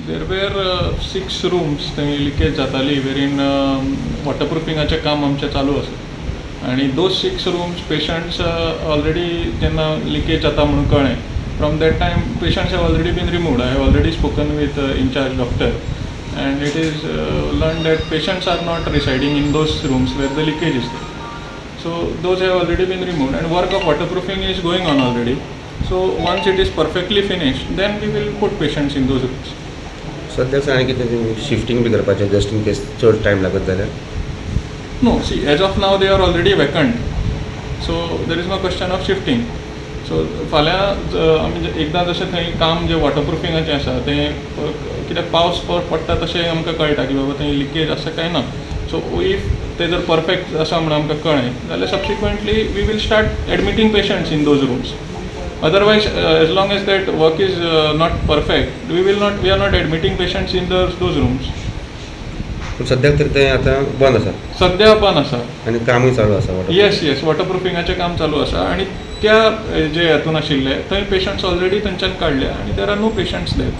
There were 6 rooms थंय leakage जाताली वेरीन वॉटरप्रुफिंगाचें काम आमचें चालू आसा आनी दोज 6 रूम्स पेशंट्स ऑलरेडी जेन्ना लिकेज जाता म्हणून कळ्ळें from that time patients have already been removed. I have already spoken with incharge doctor and it is learned that patients are not residing in those rooms where the leakage is there. So those have already been removed and work of waterproofing is going on already. So once it is perfectly finished, then we will put patients in those rooms. सध्याच आणि कितें shifting B करपाचें just in case चड time लागत जाल्यार? No, see, as of now they are already vacant. So there is no question of shifting. सो फाल्यां आमी एकदां जशें थंय काम जें वॉटरप्रुफिंगाचें आसा तें कित्याक पावस पडटा तशें आमकां कळटा की बाबा थंय लिकेज आसा काय ना. सो इफ तें जर परफेक्ट आसा म्हणून आमकां कळ्ळें जाल्यार subsequently we will start admitting patients in those rooms. Otherwise as long as that work is not perfect we are not admitting patients in those rooms. पूण सद्याक तरी तें आतां बंद आसा? सद्या बंद आसा आनी कामूय चालू आसा? येस वॉटरप्रुफिंगाचें काम चालू आसा आनी त्या जे हातून आशिल्ले थंय पेशंट्स ऑलरेडी थंयच्यान काडले आनी there are no patients there.